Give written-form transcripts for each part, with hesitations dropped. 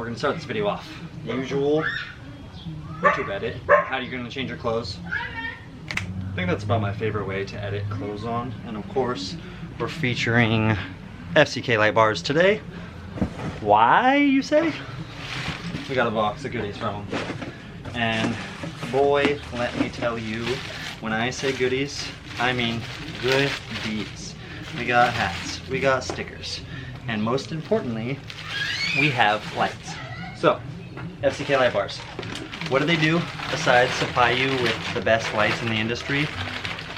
gonna start this video off. The usual YouTube edit. How are you gonna change your clothes? I think that's about my favorite way to edit clothes on. And of course, we're featuring FCKLightbars today. Why, you say? We got a box of goodies from them. And boy, let me tell you, when I say goodies, I mean goodies. We got hats, we got stickers, and most importantly, we have lights. So, FCKLightbars, what do they do besides supply you with the best lights in the industry?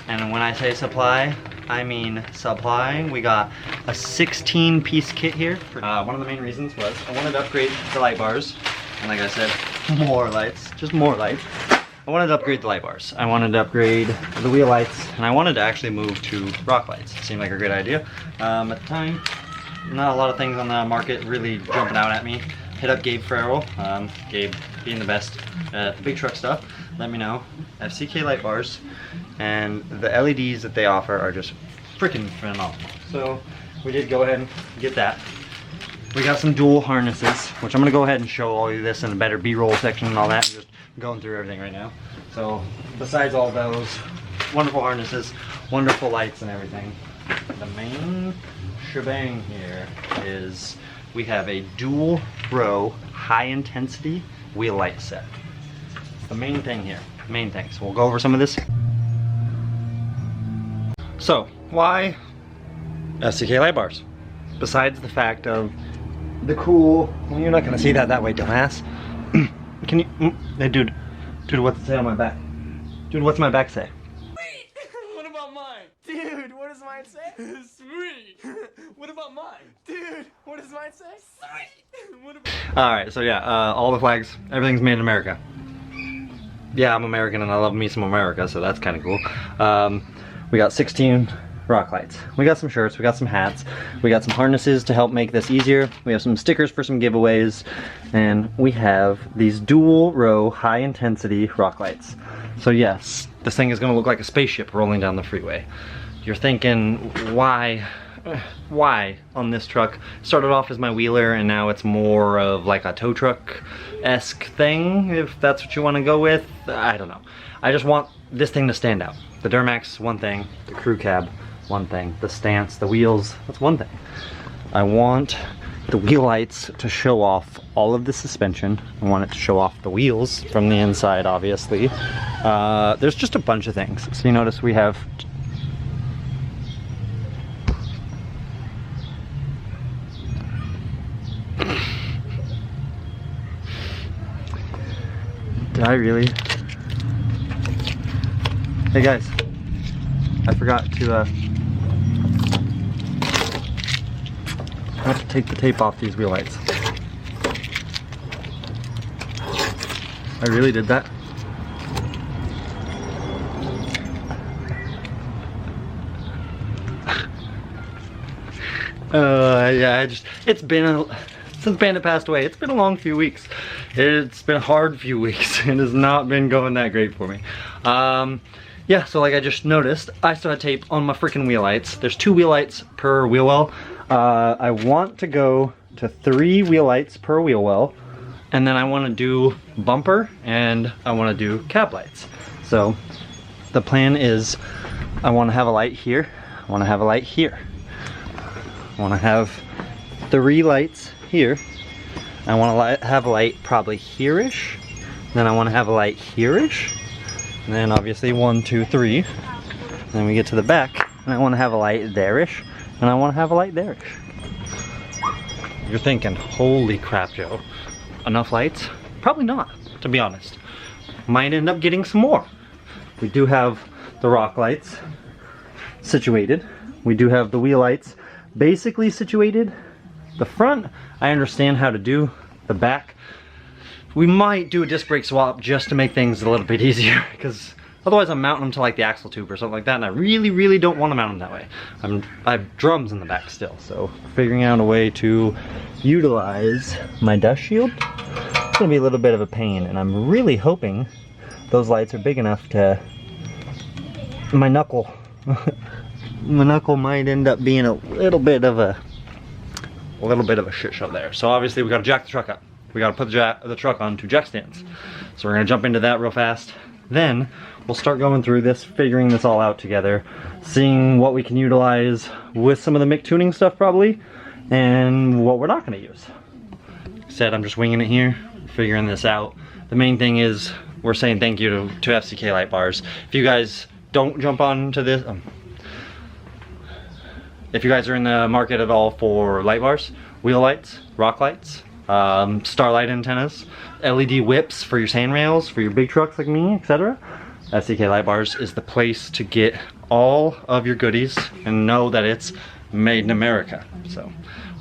And when I say supply, I mean supply. We got a 16-piece kit here. One of the main reasons was I wanted to upgrade the light bars, and like I said, more lights, just more lights. I wanted to upgrade the light bars. I wanted to upgrade the wheel lights, and I wanted to actually move to rock lights. It seemed like a great idea. At the time, not a lot of things on the market really jumping out at me. Hit up Gabe Farrell. Gabe being the best at the big truck stuff. Let me know. FCKLightbars, and the LEDs that they offer are just freaking phenomenal. So we did go ahead and get that. We got some dual harnesses, which I'm gonna go ahead and show all you this in a better B-roll section and all that. I'm just going through everything right now. So besides all those wonderful harnesses, wonderful lights and everything, the main shebang here is we have a dual row high intensity wheel light set. The main thing here, main thing. So we'll go over some of this. So why FCKLightbars? Besides the fact of the cool, well, you're not gonna see that way, dumbass. Can you, hey, dude, what's it say on my back? Dude, what's my back say? Sweet! What about mine? Dude, what does mine say? Sweet! What about mine? Dude, what does mine say? Sweet! What about... Alright, so yeah, all the flags, everything's made in America. Yeah, I'm American and I love me some America, so that's kind of cool. We got 16 rock lights. We got some shirts, we got some hats, we got some harnesses to help make this easier. We have some stickers for some giveaways, and we have these dual row high intensity rock lights. So yes, this thing is gonna look like a spaceship rolling down the freeway. You're thinking, why on this truck? Started off as my wheeler and now it's more of like a tow truck-esque thing, if that's what you want to go with. I don't know. I just want this thing to stand out. The Duramax, one thing. The crew cab, one thing. The stance, the wheels, that's one thing. I want the wheel lights to show off all of the suspension. I want it to show off the wheels from the inside, obviously. There's just a bunch of things. So you notice we have Did I really? Hey guys, I forgot to I have to take the tape off these wheel lights. I really did that. Yeah, it's been since Bandit passed away, it's been a long few weeks. It's been a hard few weeks. It has not been going that great for me. Yeah, so like I just noticed, I still have tape on my freaking wheel lights. There's 2 wheel lights per wheel well. I want to go to 3 wheel lights per wheel well, and then I want to do bumper and I want to do cab lights. So the plan is I want to have a light here, I want to have a light here, I want to have 3 lights here. I want to have a light probably here-ish. Then I want to have a light here-ish. And then obviously 1, 2, 3. Then we get to the back, and I want to have a light there-ish. And I want to have a light there-ish. You're thinking, holy crap, Joe. Enough lights? Probably not, to be honest. Might end up getting some more. We do have the rock lights situated. We do have the wheel lights basically situated. The front, I understand how to do. The back, we might do a disc brake swap just to make things a little bit easier, because otherwise I'm mounting them to like the axle tube or something like that, and I really don't want to mount them that way. I have drums in the back still, so figuring out a way to utilize my dust shield, it's gonna be a little bit of a pain, and I'm really hoping those lights are big enough to my knuckle might end up being a little bit of a shit show there. So obviously we gotta jack the truck up. we gotta put the truck onto jack stands. So we're gonna jump into that real fast. Then we'll start going through this, figuring this all out together, seeing what we can utilize with some of the MIG tuning stuff probably, and what we're not gonna use. Like I said, I'm just winging it here, figuring this out. The main thing is we're saying thank you to FCKLightbars. If you guys don't jump onto this, if you guys are in the market at all for light bars, wheel lights, rock lights, starlight antennas, LED whips for your sandrails, for your big trucks like me, etc. FCKLightbars is the place to get all of your goodies and know that it's made in America. So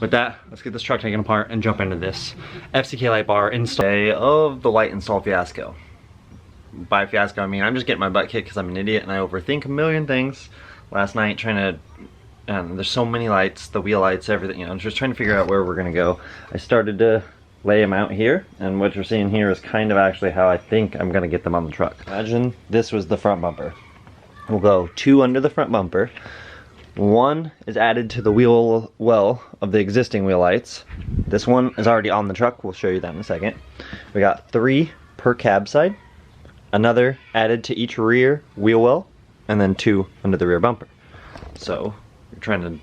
with that, let's get this truck taken apart and jump into this FCK light bar install. Day of the light install fiasco. By fiasco, I mean I'm just getting my butt kicked because I'm an idiot and I overthink a million things. Last night trying to, there's so many lights, the wheel lights, everything, you know, I'm just trying to figure out where we're gonna go. I started to lay them out here, and what you're seeing here is kind of actually how I think I'm gonna get them on the truck. Imagine this was the front bumper. We'll go 2 under the front bumper. 1 is added to the wheel well of the existing wheel lights. This one is already on the truck. We'll show you that in a second. We got 3 per cab side. Another added to each rear wheel well, and then 2 under the rear bumper. So you're trying to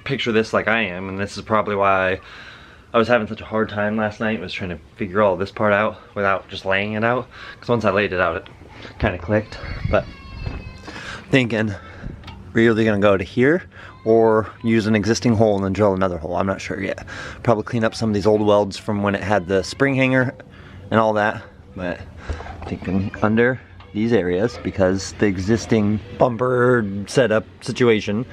picture this like I am, and this is probably why I was having such a hard time last night, was trying to figure all this part out without just laying it out. Because once I laid it out, it kind of clicked. But thinking, we're either gonna go to here or use an existing hole and then drill another hole. I'm not sure yet. Probably clean up some of these old welds from when it had the spring hanger and all that. But thinking under these areas, because the existing bumper setup situation,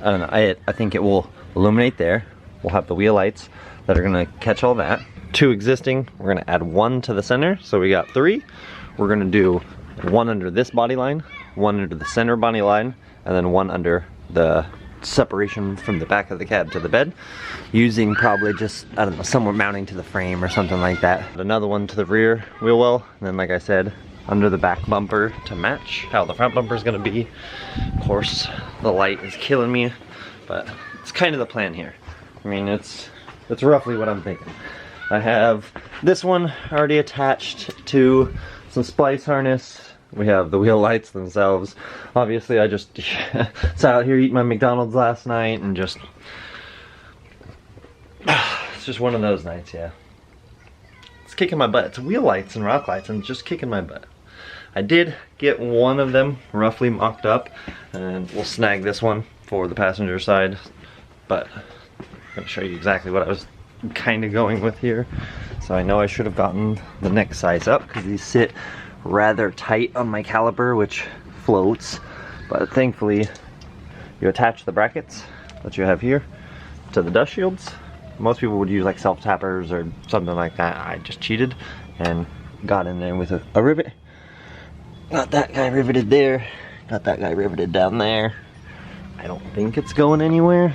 I don't know, I think it will illuminate there. We'll have the wheel lights that are gonna catch all that. 2 existing, we're gonna add 1 to the center, so we got 3. We're gonna do 1 under this body line, 1 under the center body line, and then 1 under the separation from the back of the cab to the bed, using probably just, I don't know, somewhere mounting to the frame or something like that. Another 1 to the rear wheel well, and then like I said, under the back bumper to match how the front bumper is gonna be. Of course, the light is killing me, but it's kind of the plan here. I mean, it's roughly what I'm thinking. I have this one already attached to some splice harness. We have the wheel lights themselves. Obviously, I just sat out here eating my McDonald's last night and just, it's just one of those nights, yeah. It's kicking my butt. It's wheel lights and rock lights and it's just kicking my butt. I did get one of them roughly mocked up, and we'll snag this one for the passenger side, but I'm gonna show you exactly what I was kind of going with here. So I know I should have gotten the neck size up because these sit rather tight on my caliper, which floats, but thankfully you attach the brackets that you have here to the dust shields. Most people would use like self-tappers or something like that. I just cheated and got in there with a rivet. Got that guy riveted there, got that guy riveted down there. I don't think it's going anywhere.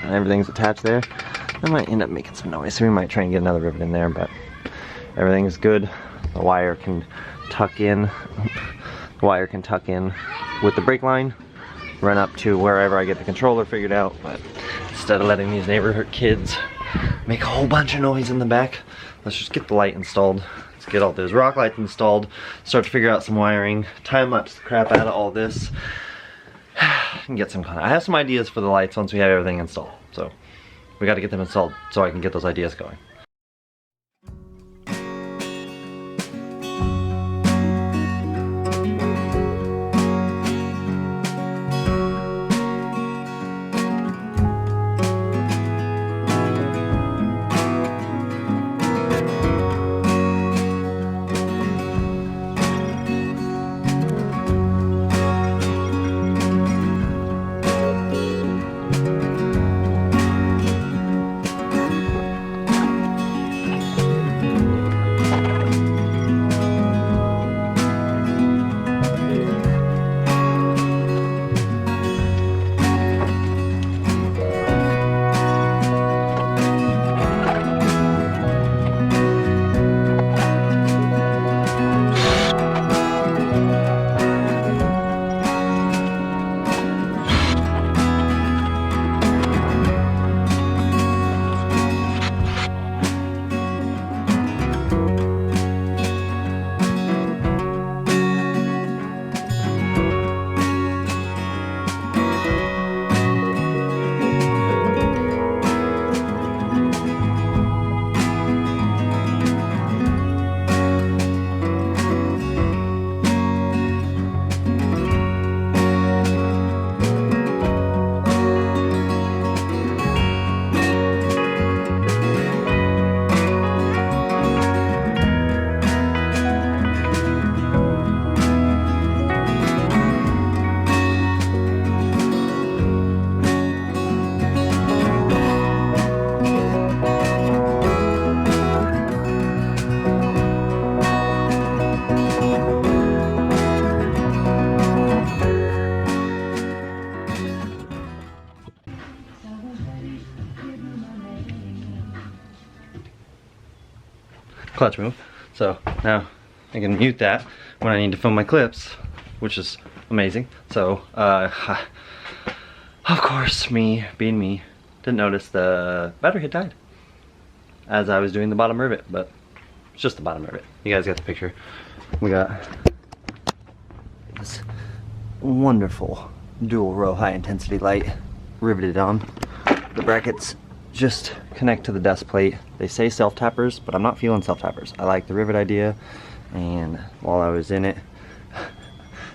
Everything's attached there. I might end up making some noise, so we might try and get another rivet in there, but everything is good. The wire can tuck in. The wire can tuck in with the brake line, run up to wherever I get the controller figured out, but instead of letting these neighborhood kids make a whole bunch of noise in the back, let's just get the light installed. Let's get all those rock lights installed, start to figure out some wiring, time-lapse the crap out of all this, and get some content. I have some ideas for the lights once we have everything installed, so we got to get them installed so I can get those ideas going. clutch move. So now I can mute that when I need to film my clips, which is amazing. So of course, me being me, didn't notice the battery had died as I was doing the bottom rivet, but it's just the bottom rivet. You guys got the picture. We got this wonderful dual row high intensity light riveted on. The brackets just connect to the dust plate. They say self-tappers, but I'm not feeling self-tappers. I like the rivet idea, and while I was in it,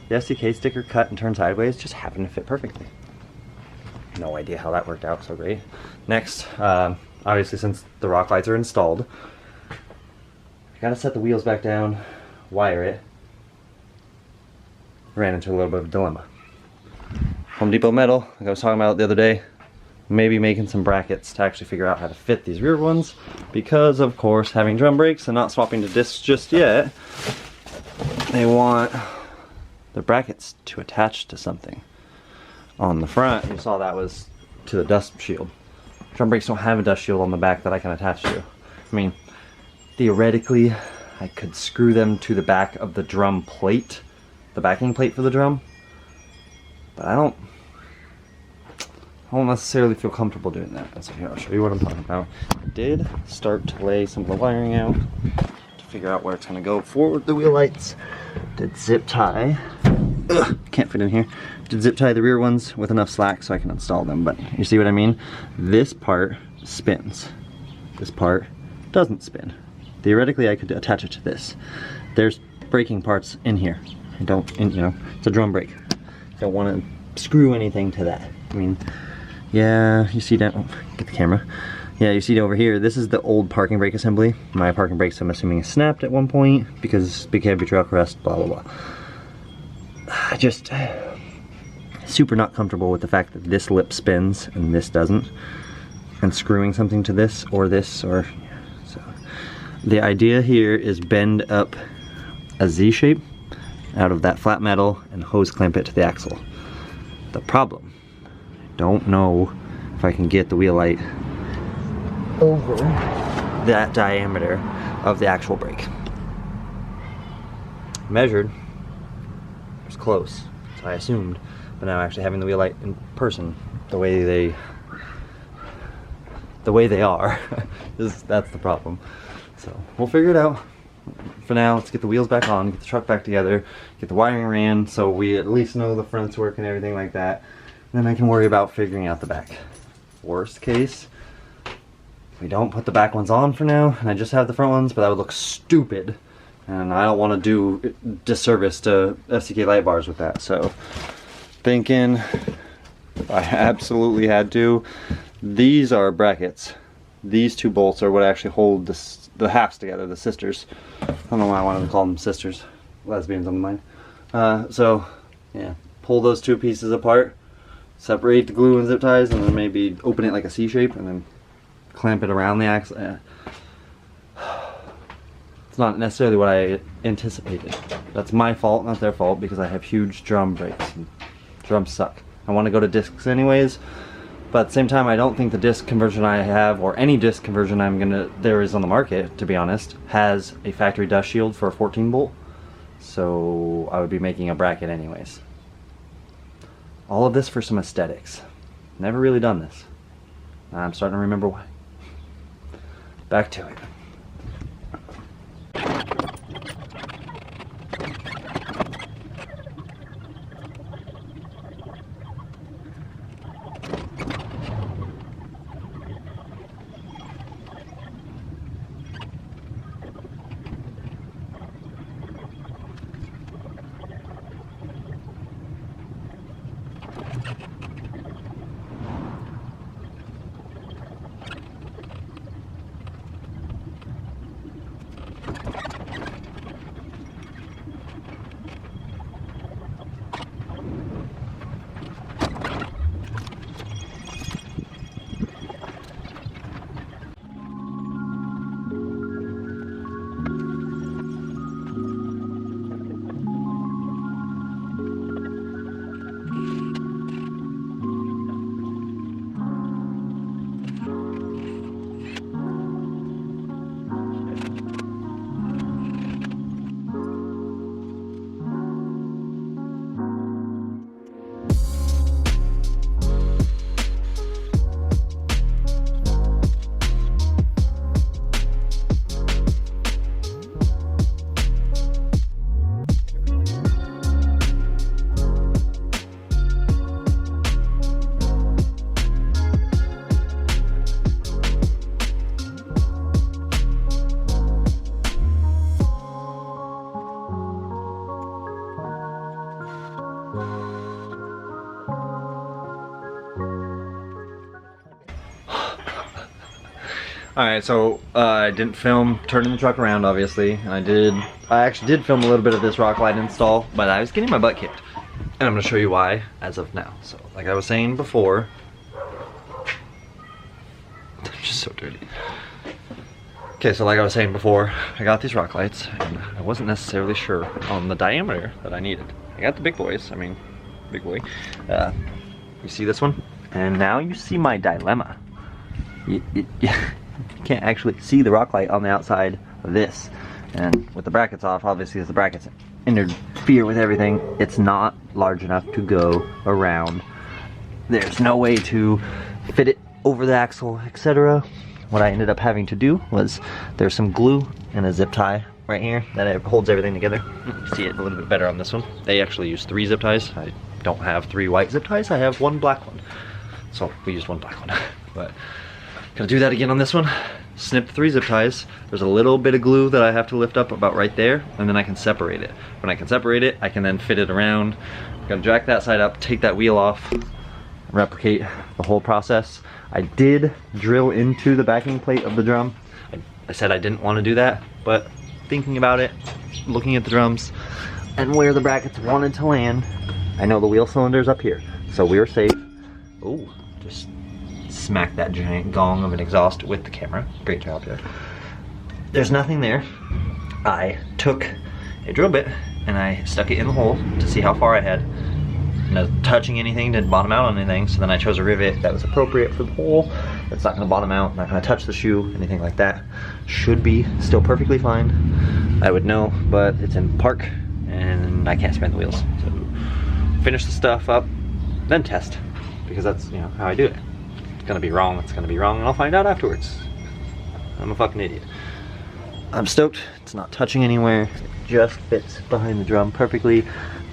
the FCK sticker cut and turned sideways just happened to fit perfectly. No idea how that worked out so great. Next, obviously since the rock lights are installed, I gotta set the wheels back down, wire it. Ran into a little bit of a dilemma. Home Depot metal, like I was talking about the other day, maybe making some brackets to actually figure out how to fit these rear ones, because of course having drum brakes and not swapping to discs just yet, they want the brackets to attach to something. On the front, you saw that was to the dust shield. Drum brakes don't have a dust shield on the back that I can attach to. I mean, theoretically, I could screw them to the back of the drum plate, the backing plate for the drum, but I don't necessarily feel comfortable doing that. So here, I'll show you what I'm talking about. I did start to lay some of the wiring out to figure out where it's gonna go for the wheel lights. Did zip tie. Ugh, can't fit in here. Did zip tie the rear ones with enough slack so I can install them, but you see what I mean? This part spins. This part doesn't spin. Theoretically, I could attach it to this. There's braking parts in here. I don't, you know, it's a drum brake. Don't want to screw anything to that. I mean, yeah, you see that, oh, get the camera. Yeah, you see over here, this is the old parking brake assembly. My parking brakes, I'm assuming, snapped at one point because big heavy trail crest, blah, blah, blah. I just, super not comfortable with the fact that this lip spins and this doesn't. And screwing something to this, or so. The idea here is bend up a Z shape out of that flat metal and hose clamp it to the axle. The problem, I don't know if I can get the wheel light over that diameter of the actual brake. Measured, it was close, so I assumed, but now actually having the wheel light in person, the way they are, that's the problem. So we'll figure it out. For now, let's get the wheels back on, get the truck back together, get the wiring ran so we at least know the front's work and everything like that. Then I can worry about figuring out the back. Worst case, we don't put the back ones on for now, and I just have the front ones, but that would look stupid. And I don't want to do disservice to FCKLightbars with that. So, thinking if I absolutely had to, these are brackets. These two bolts are what actually hold the halves together, the sisters. I don't know why I wanted to call them sisters. Lesbians on the mind. So, yeah, pull those two pieces apart, separate the glue and zip ties, and then maybe open it like a C shape, and then clamp it around the axle. It's not necessarily what I anticipated. That's my fault, not their fault, because I have huge drum brakes, and drums suck. I want to go to discs anyways. But at the same time, I don't think the disc conversion I have, or any disc conversion there is on the market, to be honest, has a factory dust shield for a 14 bolt. So I would be making a bracket anyways. All of this for some aesthetics. Never really done this. I'm starting to remember why. Back to it. Alright, so I didn't film turning the truck around, obviously. I actually did film a little bit of this rock light install, but I was getting my butt kicked. And I'm gonna show you why as of now. So, like I was saying before, they're just so dirty. Okay, so like I was saying before, I got these rock lights, and I wasn't necessarily sure on the diameter that I needed. I got the big boys, I mean, big boy. You see this one? And now you see my dilemma. You can't actually see the rock light on the outside of this. And with the brackets off, obviously as the brackets interfere with everything, it's not large enough to go around. There's no way to fit it over the axle, etc. What I ended up having to do was, there's some glue and a zip tie right here that holds everything together. You see it a little bit better on this one. They actually use 3 zip ties. I don't have 3 white zip ties, I have 1 black one. So we used 1 black one. But gonna do that again on this one. Snip 3 zip ties. There's a little bit of glue that I have to lift up about right there, and then I can separate it. When I can separate it, I can then fit it around. I'm gonna jack that side up, take that wheel off, replicate the whole process. I did drill into the backing plate of the drum. I said I didn't want to do that, but thinking about it, looking at the drums, and where the brackets wanted to land, I know the wheel cylinder's up here, so we were safe. Oh, just smack that giant gong of an exhaust with the camera. Great job, Jeff. There's nothing there. I took a drill bit and I stuck it in the hole to see how far I had. Not touching anything, didn't bottom out on anything, so then I chose a rivet that was appropriate for the hole. That's not gonna bottom out, not gonna touch the shoe, anything like that. Should be still perfectly fine. I would know, but it's in park and I can't spin the wheels. So finish the stuff up, then test, because that's, you know, how I do it. It's gonna be wrong, it's gonna be wrong, and I'll find out afterwards. I'm a fucking idiot. I'm stoked, it's not touching anywhere, it just fits behind the drum perfectly.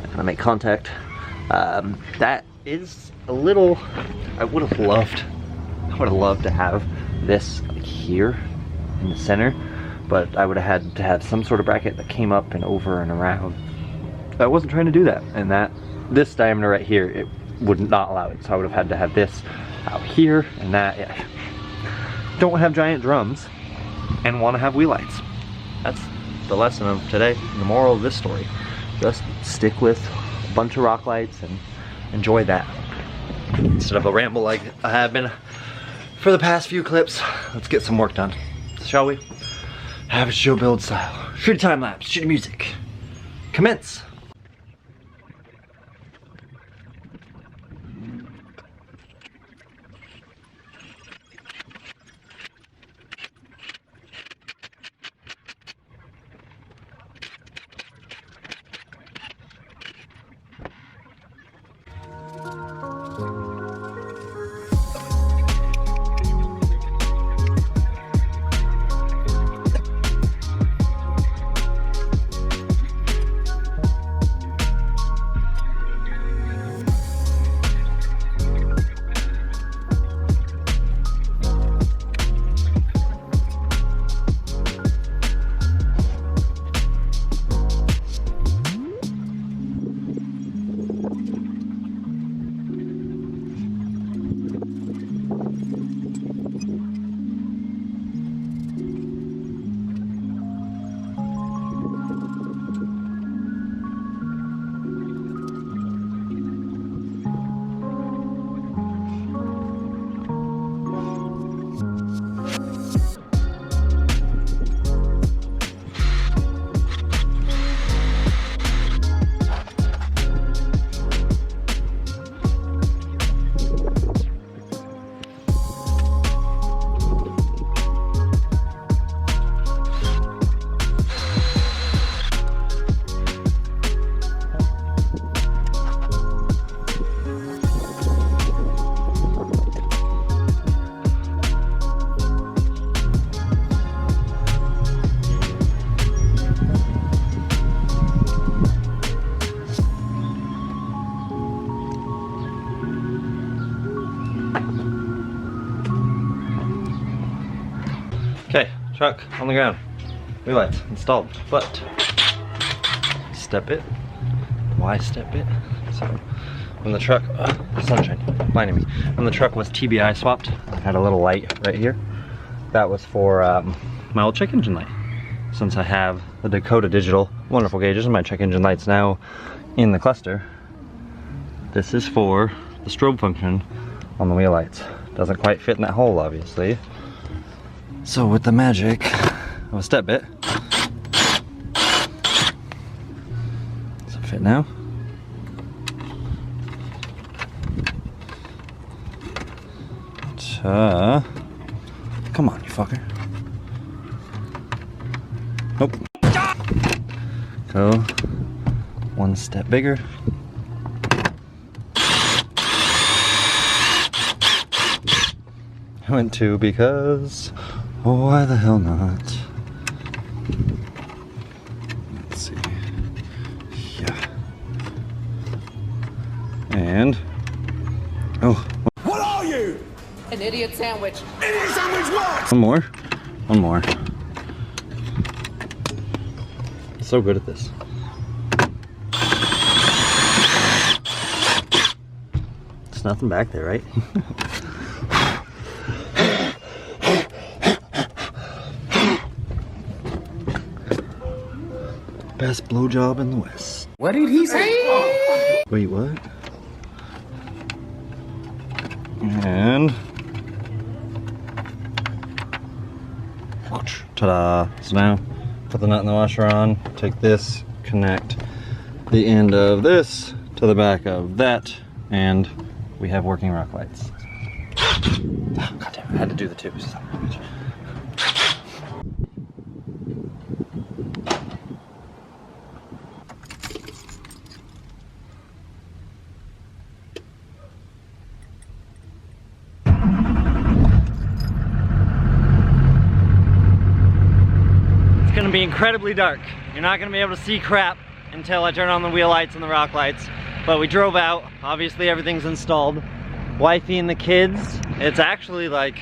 I'm gonna make contact. That is a little, I would have loved to have this like here in the center, but I would have had to have some sort of bracket that came up and over and around. I wasn't trying to do that, and this diameter right here, it would not allow it, so I would have had to have this out here and that. Yeah. Don't have giant drums and want to have wheel lights. That's the lesson of today, the moral of this story. Just stick with a bunch of rock lights and enjoy that instead of a ramble like I have been for the past few clips. Let's get some work done, shall we? Average Joe build style. Shoot a time lapse, shoot music. Commence. Okay, truck on the ground. Wheel lights installed, but step it why step bit. So when the truck, sunshine blinding me. When the truck was TBI swapped, I had a little light right here. That was for my old check engine light. Since I have the Dakota Digital wonderful gauges and my check engine light's now in the cluster, this is for the strobe function on the wheel lights. Doesn't quite fit in that hole, obviously. So with the magic of a step bit, does it fit now? Come on, you fucker. Nope. Go one step bigger. I went 2 because, oh, why the hell not? Let's see. Yeah. And, oh. What are you? An idiot sandwich. Idiot sandwich what? One more. One more. So good at this. There's nothing back there, right? Best blowjob in the West. What did he say? Wait, what? And ta-da! So now put the nut in the washer on, take this, connect the end of this to the back of that, and we have working rock lights. Oh, God damn it, I had to do the tubes. It's gonna be incredibly dark. You're not gonna be able to see crap until I turn on the wheel lights and the rock lights. But we drove out, obviously everything's installed. Wifey and the kids, it's actually like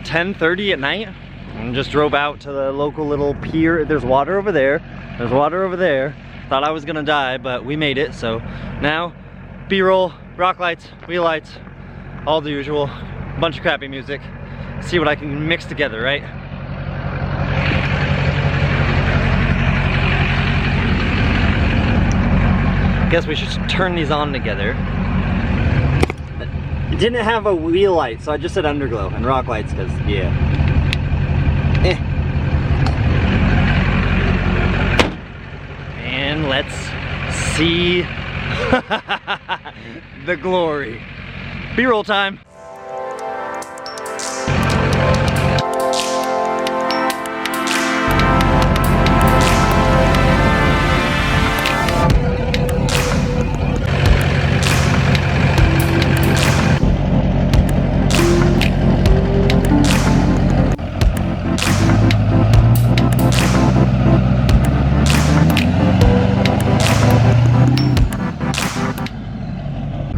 10:30 at night. And just drove out to the local little pier. There's water over there, there's water over there. Thought I was gonna die, but we made it. So now, B-roll, rock lights, wheel lights, all the usual. Bunch of crappy music. See what I can mix together, right? Guess we should turn these on together. It didn't have a wheel light, so I just said underglow and rock lights, because, yeah. And let's see the glory. B-roll time.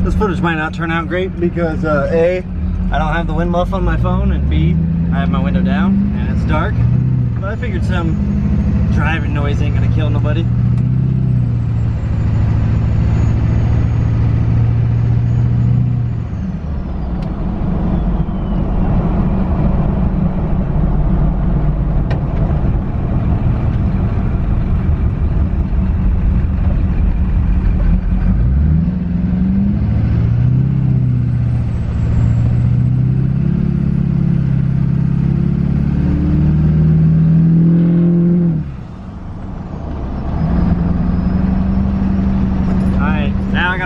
This footage might not turn out great because A, I don't have the wind muff on my phone, and B, I have my window down and it's dark. But I figured some driving noise ain't gonna kill nobody.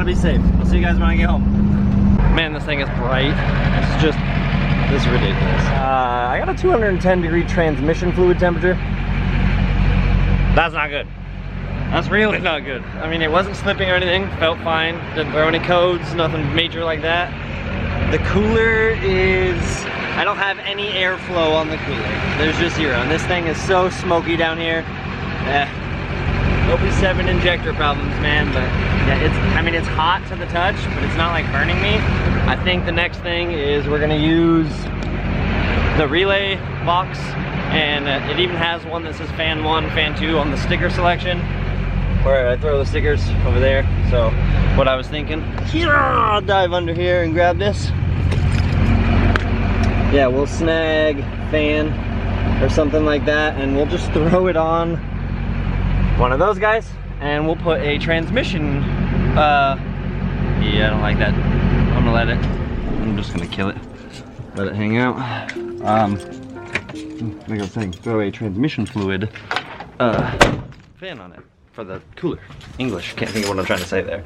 Be safe. I'll see you guys when I get home. Man, this thing is bright. This is ridiculous. I got a 210-degree transmission fluid temperature. That's not good. That's really not good. I mean, it wasn't slipping or anything. Felt fine. Didn't throw any codes. Nothing major like that. The cooler is... I don't have any airflow on the cooler. There's just zero. And this thing is so smoky down here. OP7 injector problems, man, but yeah, I mean, it's hot to the touch, but it's not like burning me. I think the next thing is we're gonna use the relay box, and it even has one that says fan 1, fan 2 on the sticker selection. where I throw the stickers over there. So what I was thinking, I'll dive under here and grab this. Yeah, we'll snag fan or something like that, and we'll just throw it on one of those guys, and we'll put a transmission. Yeah, I don't like that. I'm gonna let it. I'm just gonna kill it. Let it hang out. Like I was saying, throw a transmission fluid fan on it for the cooler. English, can't think of what I'm trying to say there.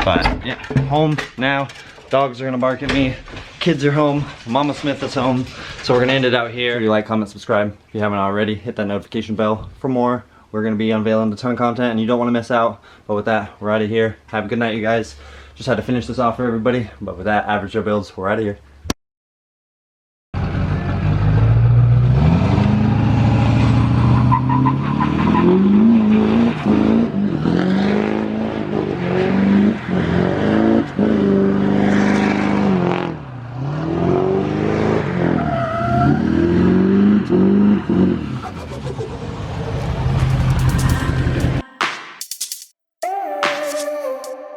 But yeah, home now. Dogs are gonna bark at me. Kids are home. Mama Smith is home. So we're gonna end it out here. If you like, comment, subscribe. If you haven't already, hit that notification bell for more. We're gonna be unveiling a ton of content and you don't wanna miss out. But with that, we're out of here. Have a good night, you guys. Just had to finish this off for everybody. But with that, Average Joe Builds, we're out of here.